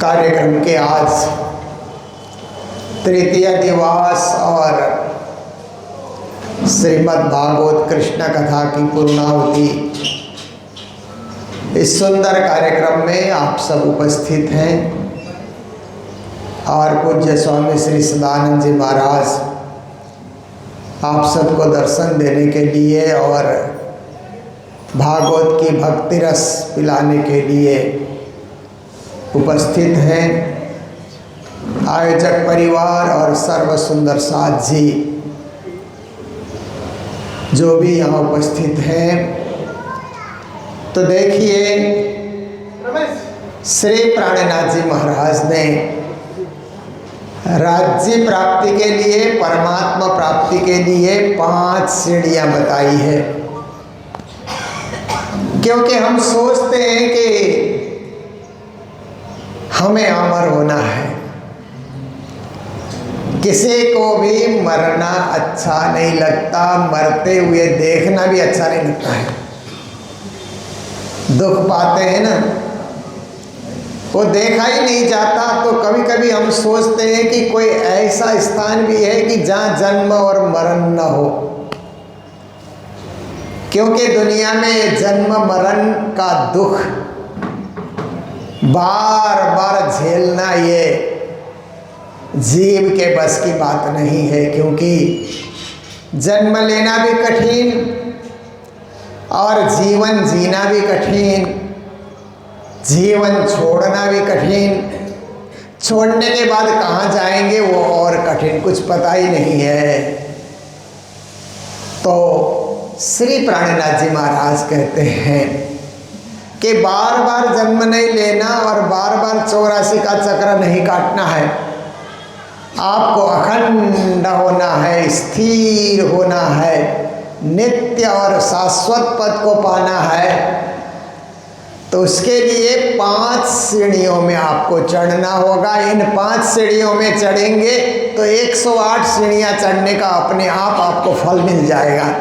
कार्यक्रम के आज तृतीय दिवस और श्रीमद् भागवत कृष्ण कथा की पूर्णाहुति, इस सुंदर कार्यक्रम में आप सब उपस्थित हैं और पूज्य स्वामी श्री सदानंद जी महाराज आप सबको दर्शन देने के लिए और भागवत की भक्ति रस पिलाने के लिए उपस्थित हैं। आयोजक परिवार और सर्व सुंदर साथ जी जो भी यहाँ उपस्थित हैं, तो देखिए श्री प्राणनाथ जी महाराज ने राज्य प्राप्ति के लिए, परमात्मा प्राप्ति के लिए 5 सीढ़ियाँ बताई है। क्योंकि हम सोचते हैं कि हमें अमर होना है, किसी को भी मरना अच्छा नहीं लगता, मरते हुए देखना भी अच्छा नहीं लगता है। दुख पाते हैं ना, वो देखा ही नहीं जाता। तो कभी कभी हम सोचते हैं कि कोई ऐसा स्थान भी है कि जहाँ जन्म और मरण न हो, क्योंकि दुनिया में जन्म मरण का दुख बार बार झेलना ये जीव के बस की बात नहीं है। क्योंकि जन्म लेना भी कठिन और जीवन जीना भी कठिन, जीवन छोड़ना भी कठिन, छोड़ने के बाद कहाँ जाएंगे वो और कठिन, कुछ पता ही नहीं है। तो श्री प्राणनाथ जी महाराज कहते हैं कि बार बार जन्म नहीं लेना और बार बार 84 का चक्र नहीं काटना है। आपको अखंड होना है, स्थिर होना है, नित्य और शाश्वत पद को पाना है। तो उसके लिए 5 सीढ़ियों में आपको चढ़ना होगा। इन 5 सीढ़ियों में चढ़ेंगे तो 108 सीढ़ियाँ चढ़ने का अपने आप आपको फल मिल जाएगा।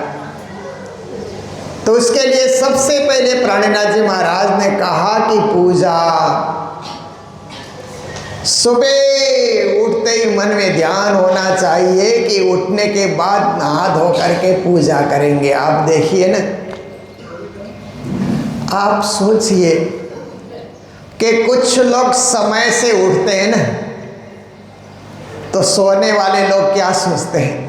तो उसके लिए सबसे पहले प्राणनाथ जी महाराज ने कहा कि पूजा। सुबह उठते ही मन में ध्यान होना चाहिए कि उठने के बाद नहा धो करके पूजा करेंगे। आप देखिए ना, आप सोचिए कि कुछ लोग समय से उठते हैं ना, तो सोने वाले लोग क्या सोचते हैं।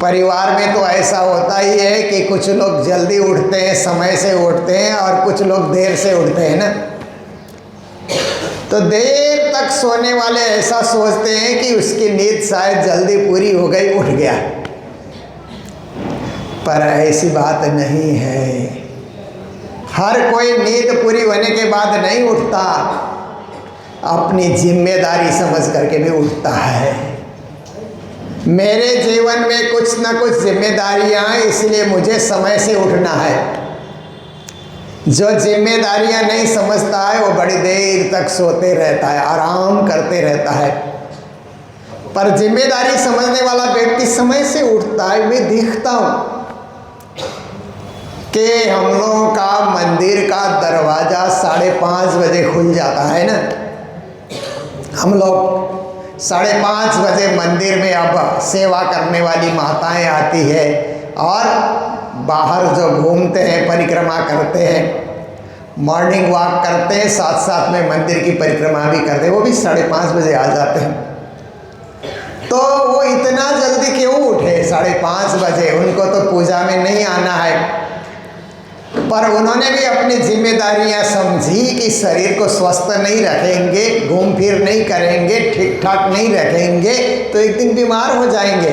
परिवार में तो ऐसा होता ही है कि कुछ लोग जल्दी उठते हैं, समय से उठते हैं, और कुछ लोग देर से उठते हैं ना। तो देर तक सोने वाले ऐसा सोचते हैं कि उसकी नींद शायद जल्दी पूरी हो गई, उठ गया। पर ऐसी बात नहीं है। हर कोई नींद पूरी होने के बाद नहीं उठता, अपनी जिम्मेदारी समझ करके भी उठता है। मेरे जीवन में कुछ ना कुछ जिम्मेदारियां हैं, इसलिए मुझे समय से उठना है। जो जिम्मेदारियां नहीं समझता है वो बड़ी देर तक सोते रहता है, आराम करते रहता है। पर जिम्मेदारी समझने वाला व्यक्ति समय से उठता है। मैं देखता हूँ कि हम लोगों का मंदिर का दरवाज़ा 5:30 बजे खुल जाता है ना। हम लोग 5:30 बजे मंदिर में अब सेवा करने वाली माताएं आती है और बाहर जो घूमते हैं, परिक्रमा करते हैं, मॉर्निंग वॉक करते हैं, साथ साथ में मंदिर की परिक्रमा भी करते हैं, वो भी 5:30 बजे आ जाते हैं। तो वो इतना जल्दी क्यों उठे 5:30 बजे? उनको तो पूजा में नहीं आना है। पर उन्होंने भी अपनी जिम्मेदारियां समझी कि शरीर को स्वस्थ नहीं रखेंगे, घूम फिर नहीं करेंगे, ठीक ठाक नहीं रखेंगे तो एक दिन बीमार हो जाएंगे।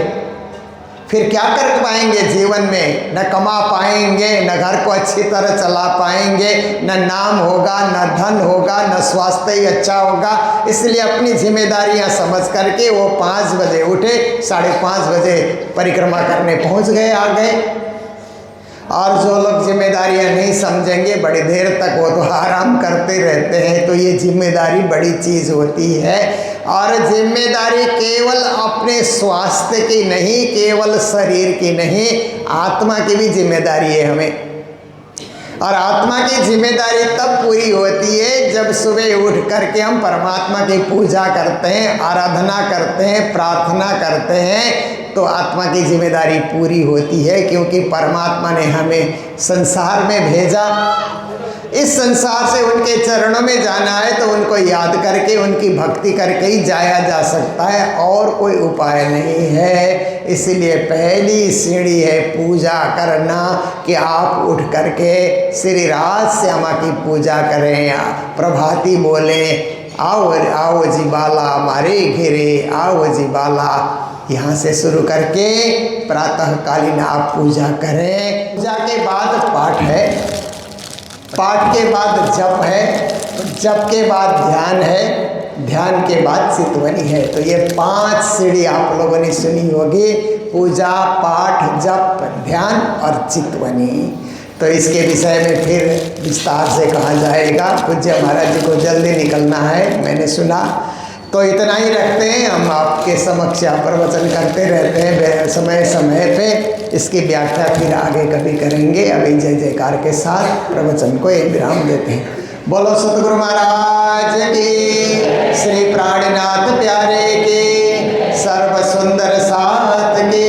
फिर क्या कर पाएंगे जीवन में? न कमा पाएंगे, न घर को अच्छी तरह चला पाएंगे, न नाम होगा, न धन होगा, न स्वास्थ्य ही अच्छा होगा। इसलिए अपनी जिम्मेदारियां समझ करके वो 5 बजे उठे, 5:30 बजे परिक्रमा करने पहुंच गए, आ गए। और जो लोग जिम्मेदारियां नहीं समझेंगे, बड़ी देर तक वो तो आराम करते रहते हैं। तो ये जिम्मेदारी बड़ी चीज़ होती है। और जिम्मेदारी केवल अपने स्वास्थ्य की नहीं, केवल शरीर की नहीं, आत्मा की भी जिम्मेदारी है हमें। और आत्मा की जिम्मेदारी तब पूरी होती है जब सुबह उठ करके हम परमात्मा की पूजा करते हैं, आराधना करते हैं, प्रार्थना करते हैं, तो आत्मा की जिम्मेदारी पूरी होती है। क्योंकि परमात्मा ने हमें संसार में भेजा, इस संसार से उनके चरणों में जाना है, तो उनको याद करके उनकी भक्ति करके ही जाया जा सकता है, और कोई उपाय नहीं है। इसलिए पहली सीढ़ी है पूजा करना, कि आप उठ करके श्री राज श्यामा की पूजा करें, प्रभाती बोलें, आओ आओ जी बाला हमारे घेरे, आओ जी बाला। यहाँ से शुरू करके प्रातःकालीन आप पूजा करें। पूजा के बाद पाठ है, पाठ के बाद जप है, जप के बाद ध्यान है, ध्यान के बाद चितवनी है। तो ये 5 सीढ़ी आप लोगों ने सुनी होगी, पूजा, पाठ, जप, ध्यान और चितवनी। तो इसके विषय में फिर विस्तार से कहा जाएगा। पूज्य महाराज जी को जल्दी निकलना है, मैंने सुना। तो इतना ही रखते हैं, हम आपके समक्ष प्रवचन करते रहते हैं समय समय पे। इसकी व्याख्या फिर आगे कभी करेंगे। अभी जय जयकार के साथ प्रवचन को एक विराम देते हैं। बोलो सतगुरु महाराज की, श्री प्राणनाथ प्यारे की, सर्व सुंदर साथ की।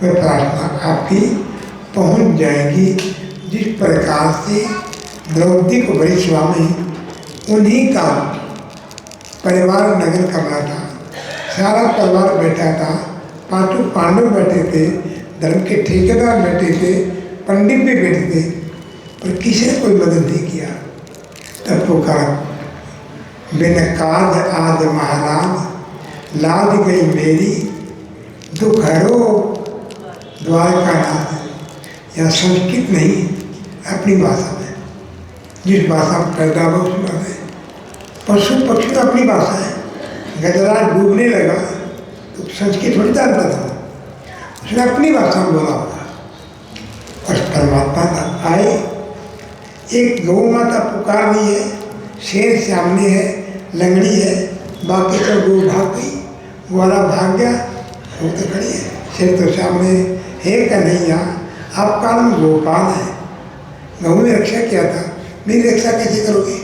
वह प्रार्थना आपकी पहुंच जाएगी। जिस प्रकार से द्रौपदी को बड़ी सभा में उन्हीं का परिवार नगर कर रहा था, सारा परिवार बैठा था, पांचों पांडव बैठे थे, धर्म के ठेकेदार बैठे थे, पंडित भी बैठे थे, पर किसी ने कोई मदद नहीं किया। तब पुकार, बिन काज आज महाराज, लाज गई मेरी, दुख हरो द्वारका नाथ। यह संस्कृत नहीं, अपनी भाषा में, जिस भाषा में पैदा हुआ उस भाषा है। पशु पक्षी तो अपनी भाषा है। गजराज डूबने लगा तो संस्कृत थोड़ी जानता था, उसने अपनी भाषा में बोला होगा। और परमात्मा का आए, एक गौ माता पुकार रही है, शेर सामने है, लंगड़ी है, बाकी तो गौ भाग गई, ग्वाला भाग गया, वो तो खड़ी है, शेर तो सामने है कन्हैया, आपका नाम गोपाल है, गऊ ने रक्षा किया था, मेरी रक्षा कैसे करोगे?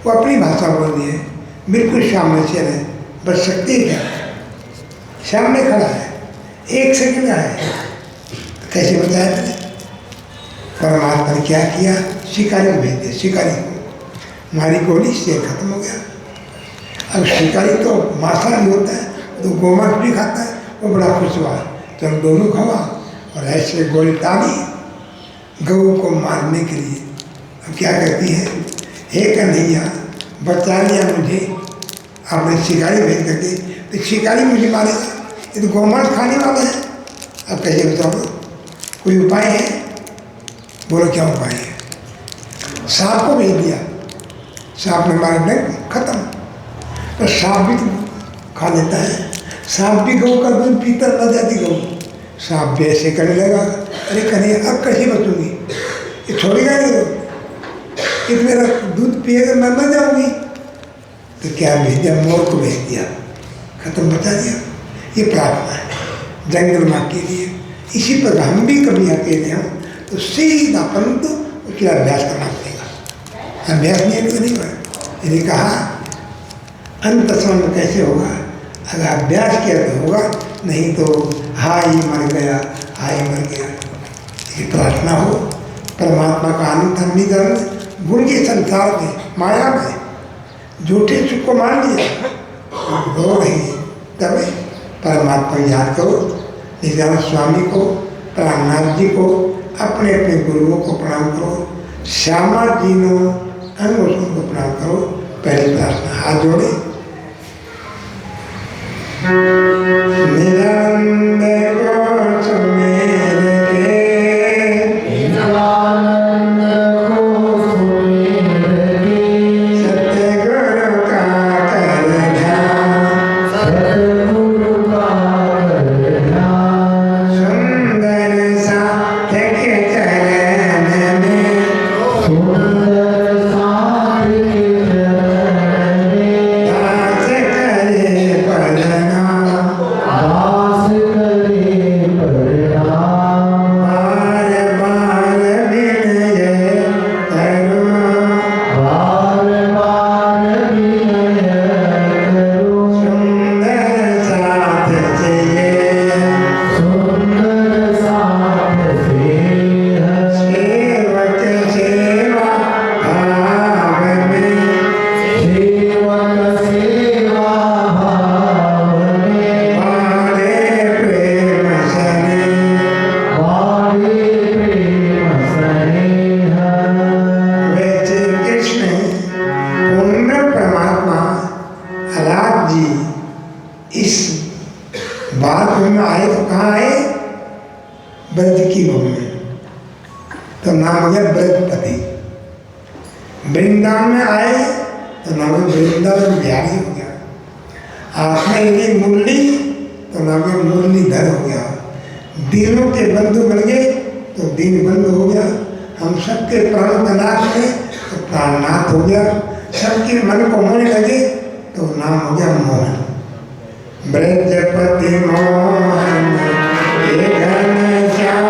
वो अपनी भाषा बोल रही है, बिल्कुल सामने शेर है, बच सकती है क्या? सामने खड़ा है, एक सेकंड का है, कैसे बताया मैंने? परमात्मा ने क्या किया? शिकारी को भेज दिया, शिकारी को मारी गोली, शेर खत्म हो गया। अब शिकारी तो मांसाहारी होता है, तो गोमांस भी खाता है, वो बड़ा खुश हुआ, तो हम दोनों खावा और ऐसे गोली डाली गऊ को मारने के लिए। अब क्या करती है, हे कन्हैया बचा लिया मुझे, आपने शिकारी भेज करके, तो शिकारी मुझे मारेगा, ये तो गोमांस खाने वाला है। अब कैसे बताओ, कोई उपाय है? बोलो क्या उपाय है? सांप को भेज दिया, सांप ने मारे नहीं, खत्म। तो सांप भी तो खा लेता है, सांप भी गऊ का दूध पीता न जाती गऊ, सांप भी ऐसे करने लगा, अरे कन्हैया अब कैसे बचूंगी, ये छोड़ेगा नहीं, ये तो मेरा दूध पिएगा, मैं मर जाऊंगी। तो क्या भेज दिया, मोर को भेज दिया, खत्म, बचा दिया। ये प्रार्थना है जंगल माँ के लिए। इसी प्रकार हम भी कभी अकेले हों तो सीधा परंतु उसके अभ्यास करना पड़ेगा। अभ्यास नहीं है तो नहीं हुआ। यदि कहा अंत समय कैसे होगा, अगर अभ्यास किया तो होगा, नहीं तो हाय मर गया, हाय मर गया। ये प्रार्थना हो, परमात्मा का आनंद हम नहीं करें, गुण के संसार में, माया में झूठे सुख को मान लिया, रो रही, तब परमात्मा याद करो। नित्यानंद स्वामी को, प्राणनाथ जी को, अपने अपने गुरुओं को प्रणाम करो, श्यामा जीनो अंगों को प्रणाम करो। पहले प्रार्थना, हाथ जोड़े। निरंद को सुमेर के, निरानंद को सुमेर के, सतगुरु का कर ध्यान, सतगुरु का कर ध्यान, सुंदर साथ के चरण में, सुंदर साथ के चरण में, दास करे पढ़ना, दास करे पढ़ना, बार बार विनय करो, बार बार विनय करो, सुंदर साथ चाहिए, सुंदर साथ से सेवक सेवा भाव में, सेवक सेवा भाव में, बारे प्रेम सने, बारे प्रेम स्नेह। वैसे कृष्ण पूर्ण परमात्मा राज जी इस बात में आए तो कहाँ आए? ब्रज की भूमि में, तो नाम हो गया ब्रजपति। वृंदावन में आए तो नाम हो वृंदावन बिहारी हो गया। आपने यदि मुरली तो नाम हो मुरलीधर हो गया। दिनों के बंधु बन गए तो दीन बंधु हो गया। हम सबके प्राणों का नाथ है तो प्राणनाथ हो गया। सबके मन को होने लगे तो नाम हो गया मोहन। ब्रजपति मोहन ये घनश्याम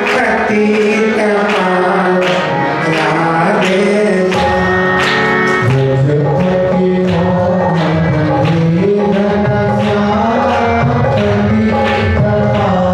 पतित पावन राधे श्याम। ब्रजपति मोहन ये घनश्याम पतित पावन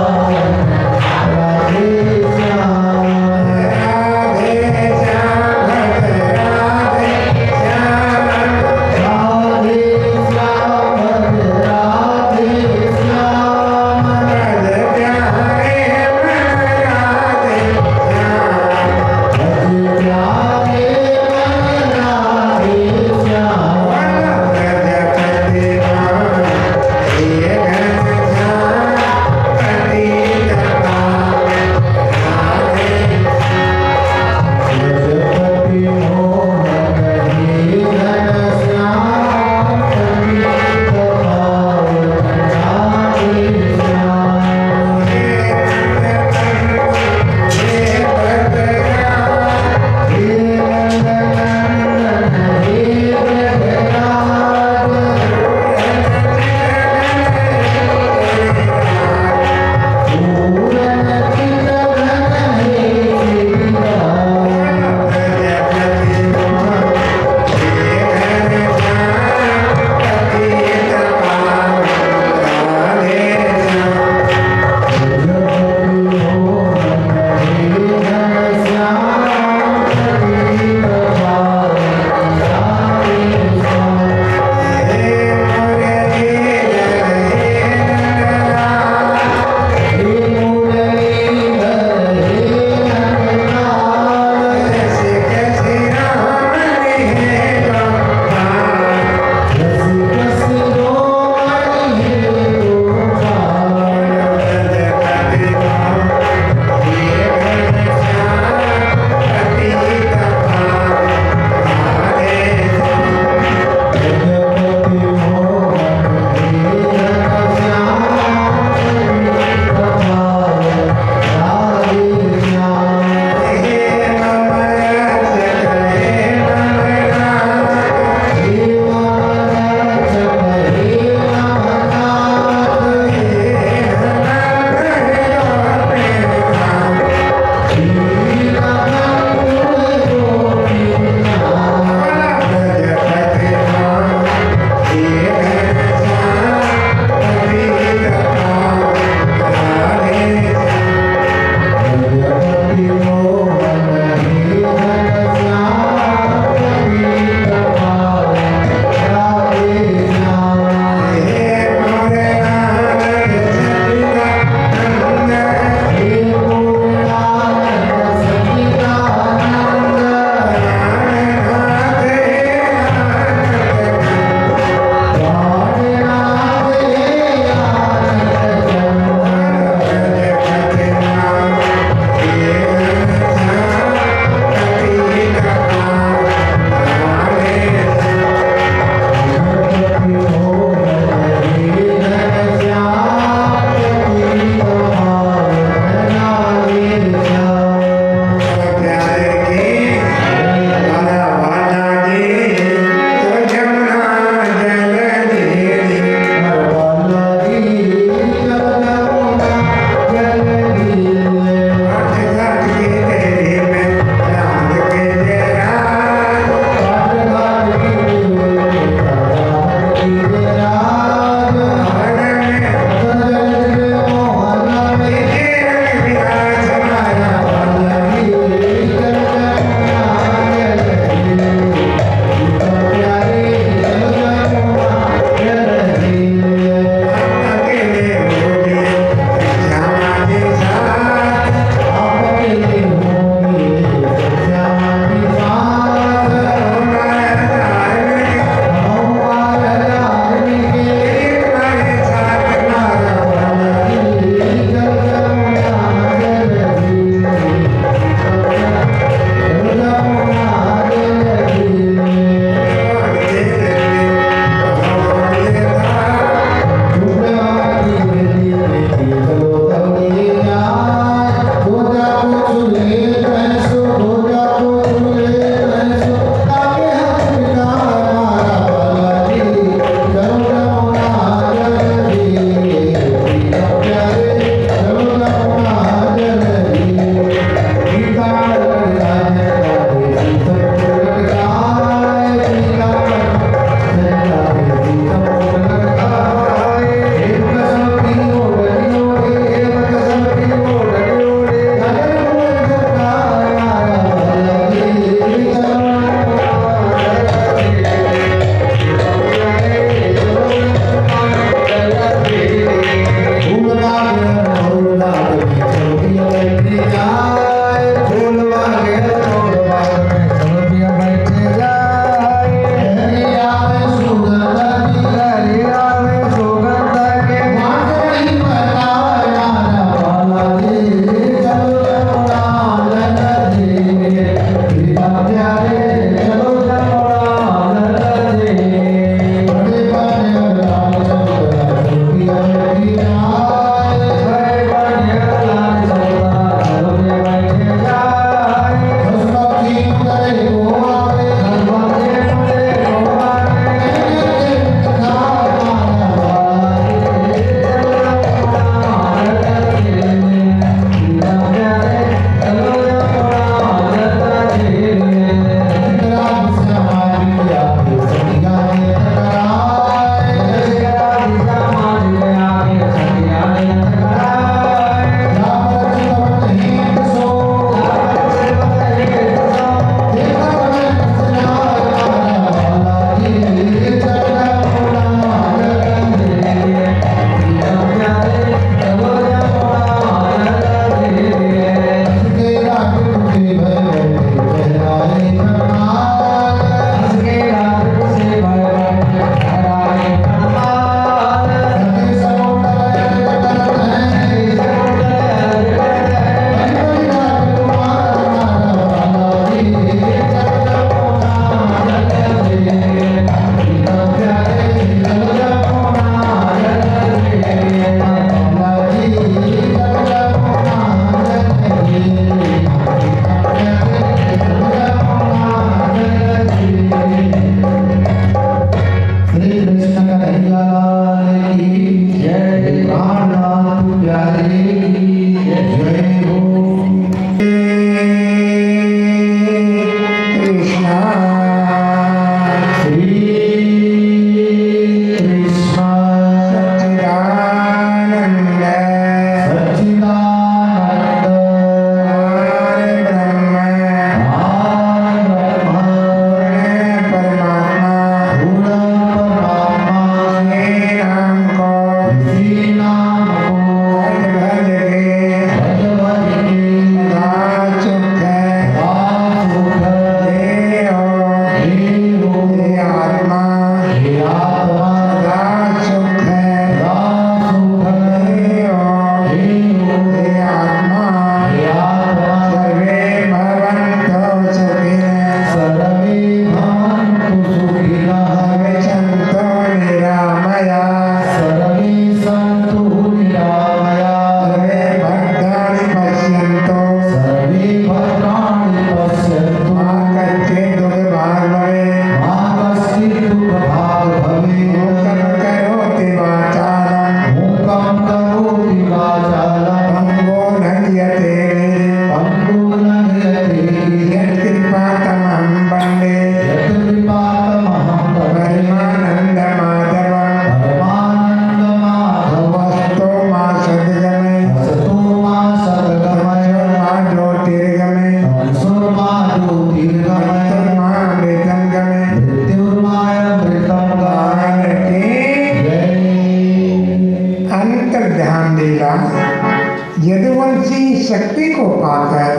यदुवंशी शक्ति को पाकर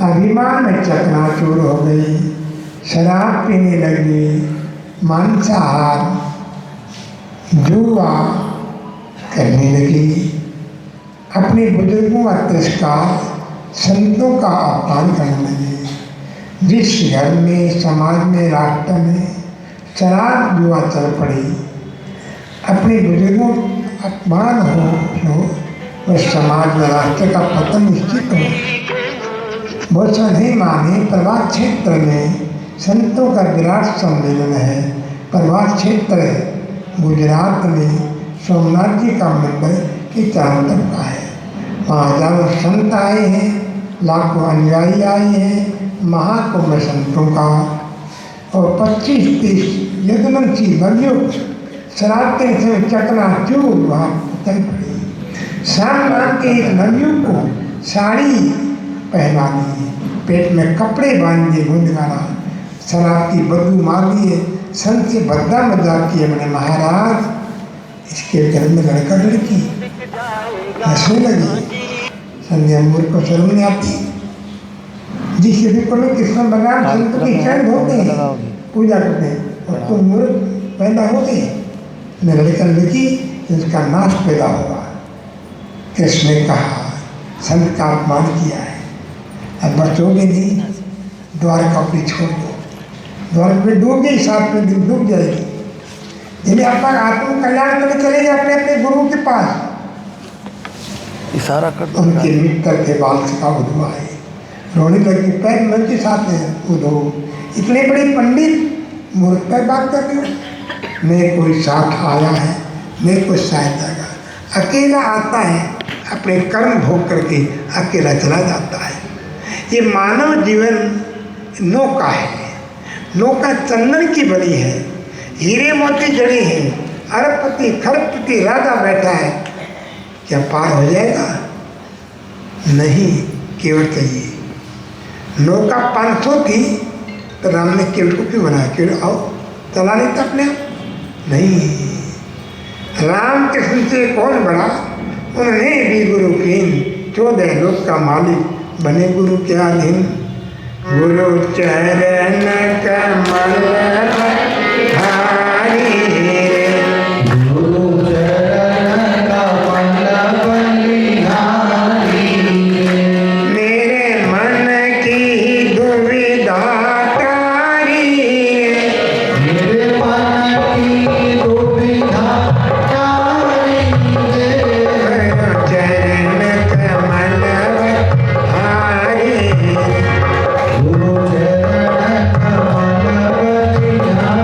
अभिमान में चकनाचूर हो गई, शराब पीने लगी, मांसाहार जुआ करने लगी, अपने बुजुर्गों का तिरस्कार, संतों का अपमान करने लगी। जिस घर में, समाज में, राष्ट्र में शराब जुआ चल पड़ी, अपने बुजुर्गों अपमान हो उस समाज में राष्ट्र का पतन निश्चित हो। बहुत सा नहीं माने, प्रभात क्षेत्र में संतों का विराट सम्मेलन है। प्रभात क्षेत्र गुजरात में सोमनाथ जी का मंदिर के चारों तरफ का है। वहाँ हजारों संत आए हैं, लाखों अनुयायी आए हैं, महाकुंभ संतों का। और 25-30 यदुवंशी नवयुग शराब से चकनाचूर वहाँ चल पड़ी। शाम नाम के एक नवयुग को साड़ी पहना दी, पेट में कपड़े बांध दिए, गुंदगाना, शराब की बदबू मार दिए। संत से भद्दा मजाक किए, मैंने महाराज इसके घर में लड़का लड़की हंसने लगी। संध्या मूर्ख को शर्म नहीं आती। जिस यदि को लोग कृष्ण भगवान संत की चरण होते हैं, पूजा करते हैं, और तो मूर्ख पैदा होते हैं, लड़का लड़की इसका नाश पैदा होगा। कृष्ण ने कहा संत का अपमान किया है, अब बचोगे नहीं, द्वारकापुरी छोड़ दो। द्वारका डूब गई, 7 दिन डूब जाएगी। जिन्हें अपना आत्म कल्याण करने चले गए अपने अपने गुरु के पास, इशारा कर दो। उनके मित्र थे बालक का उद्धव आए, रोने लगे, पैर मन के साथ है उद्धव, इतने बड़े पंडित मूर्ख पर बात कर रहे हो। मेरे कोई साथ आया है, मेरे को सहायता का, अकेला आता है, अपने कर्म भोग करके अकेला चला जाता है। ये मानव जीवन नौका है, नौका चंदन की बनी है, हीरे मोती जड़ी हैं, अरबपति खरबपति राजा बैठा है, क्या पार हो जाएगा? नहीं, केवल चाहिए। नौका 500 थी तो राम ने केवल को क्यों बनाया? केवल आओ चला लेता अपने आप? नहीं, राम कृष्ण से कौन बड़ा? उन्होंने भी गुरु कीन, 14 लोक का मालिक बने गुरु के अधीन। गुरु चरण कमल धारी, गुरु चरण कमल बलिहारी, मेरे मन की दुविधा तारी, मेरे मन की दुविधा तारी, चरण कमल धारी, गुरु चरण कमल बलिहारी।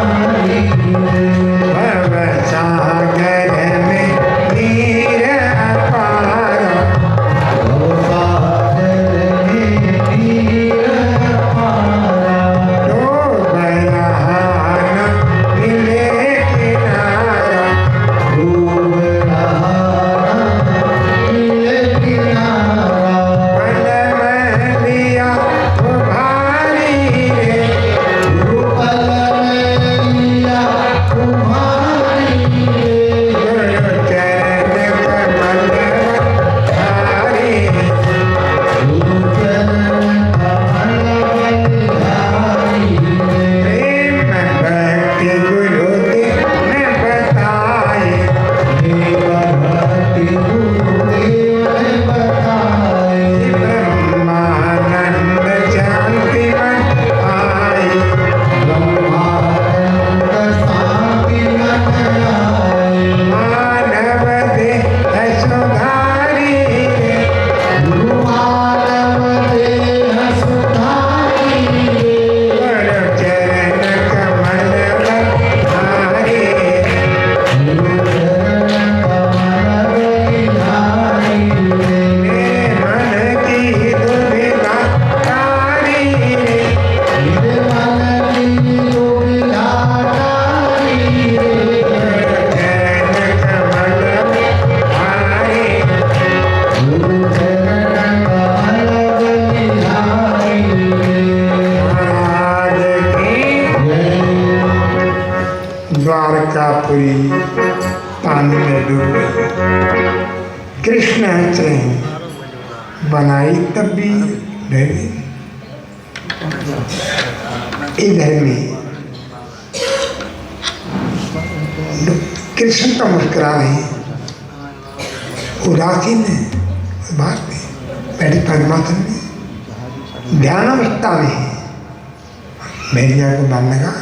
पानी में डूब गई। कृष्ण हंस रहे हैं, बनाई तब भी डरे। इधर में कृष्ण तो मुस्कुरा रहे हैं, उदासीन है उस बात में, बैठे पद्मासन में ध्यान अवस्था में है। भेड़िया को बांध लगा,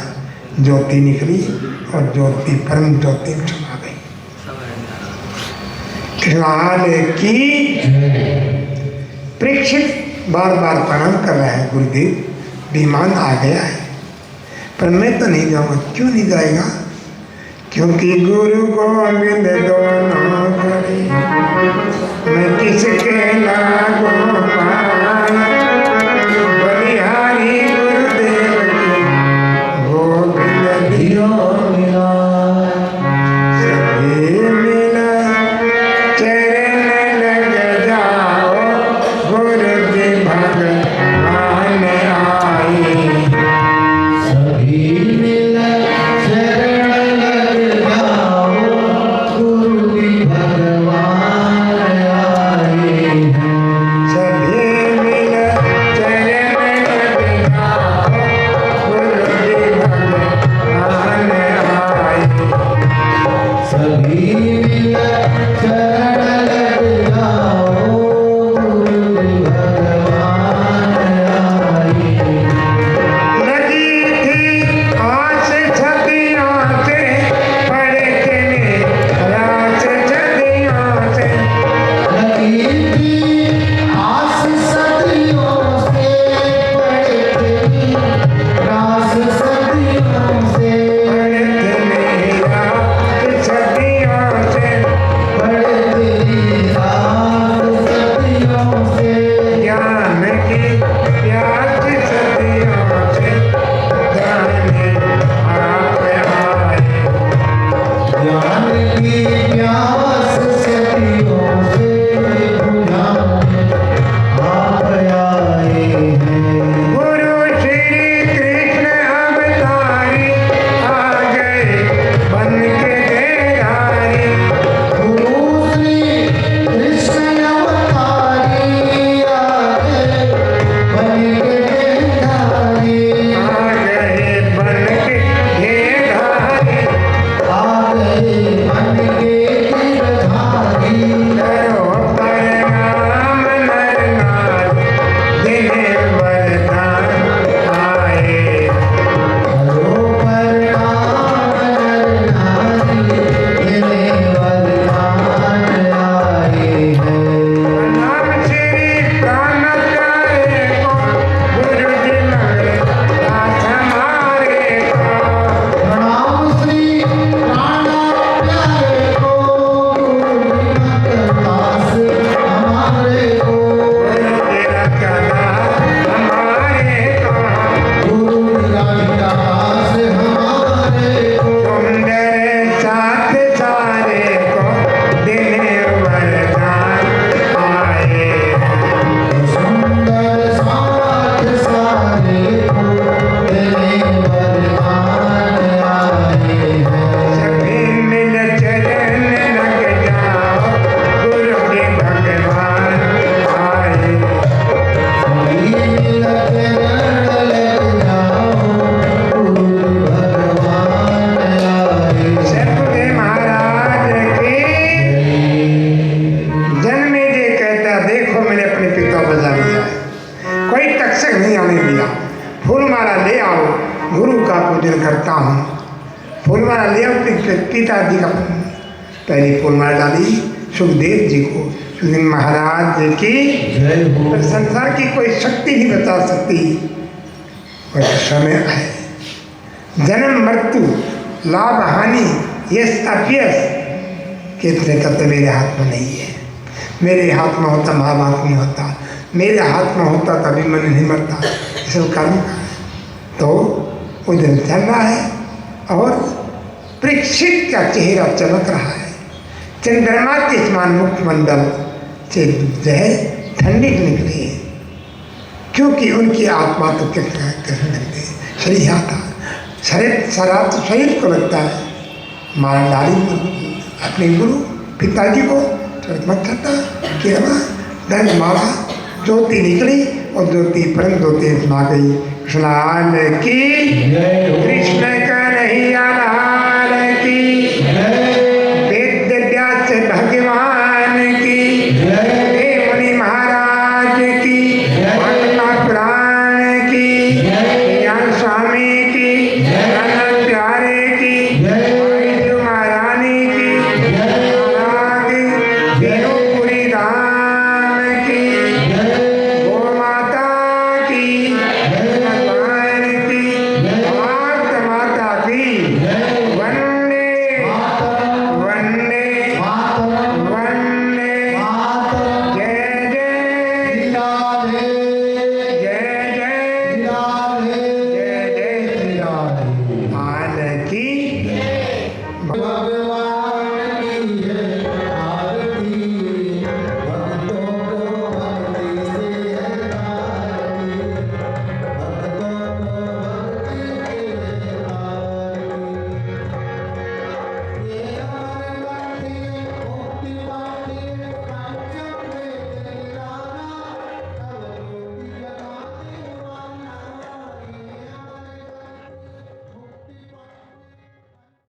ज्योति निकली और ज्योति परम ज्योति में समा गई। कृष्ण की परीक्षित बार बार प्रणाम कर रहा है, गुरुदेव विमान आ गया है पर मैं तो नहीं जाऊंगा। क्यों नहीं जाएगा? क्योंकि गुरु गोविंद दोनों घड़ी मैं किसके लागू पाऊं। बलिहारी गुरुदेव की गोविंद दियो मिला, सभी मिला चरण लग जाओ, गुरु जी भगवान आए। सभी मिल शरण लग जाओ, गुरु भी भगवान आए हैं। सभी मिल चरण लग जाओ, गुरु जी भगवान आए। सभी मिल शरण लग जाओ, गुरु भी भगवान आए हैं। लगी थी आस छतियों से, पढ़ते ने रास छतियों से। लगी थी आस सदियों से, पढ़ते रास सदियों से। पढ़ते ने रास छतियों से, पढ़ते रास सदियों से। ज्ञान की प्यास छतियों से, जाने आप आए। ज्ञान की प्यास सदियों से बुझाने आप आए हैं। गुरु श्री कृष्ण अवतारी आ गए बन के देहारी। गुरु श्री कृष्ण अवतारी आ गए बन के धारी। आ गए बन के देहारी। आ गए बन के गिरधारी। करो प्रणाम नर नारी, दिने वरदान आए। करो प्रणाम नर नारी, तेरे वरदान आए हैं। नाम श्री प्राण प्यारे को, गुरु जी मगरे दास हमारे को। प्रणाम श्री प्राण प्यारे को, गुरु दास हमारे को। गुरु जी रखदास हमारे को। गुरु दास हमारे को। सुंदर साथ सारे को, दिने वरदान आए। सुंदर साथ सारे को, तेरे वरदान आए हैं। सभी मिल चरण लग जाओ, गुरु के भगवान आए। सभी मिल चरण लग जाओ, गुरु भगवान आए। सतगुरु महाराज की जन्मे जी कहता, देखो मैंने अपने पिता बजा लिया है, कोई तक्षक नहीं आने दिया। फूलमाला ले आओ, गुरु का पूजन करता हूँ। फूलमाला ले आओ, पिताजी का पहली फूलमाला डाली सुखदेव जी को। सुखदेव महाराज जी की जय हो। पर संसार की कोई शक्ति नहीं बता सकती। और समय है, जन्म मृत्यु लाभ हानि यश अपयश कितने तब तो मेरे हाथ में नहीं है। मेरे हाथ में होता महाभारत नहीं होता, मेरे हाथ में होता तभी मन नहीं मरता। ये सब कर्म का है। तो उधर चल रहा है और परीक्षित का चेहरा चमक रहा है। चंद्रमा के समान मुखमंडल से जो है ठंडी निकली है, क्योंकि उनकी आत्मा तो कृष्ण लगते हैं। शरीर आता शरीर शराब तो शरीर को लगता है, मारा डाली अपने गुरु पिताजी को चरमत्था किरमा दंड मारा, ज्योति निकली और ज्योति परम ज्योति सुना गई। कृष्णान की कृष्ण कन्हैया लाल की, वेद व्यास भगवान की, मुनि महाराज की।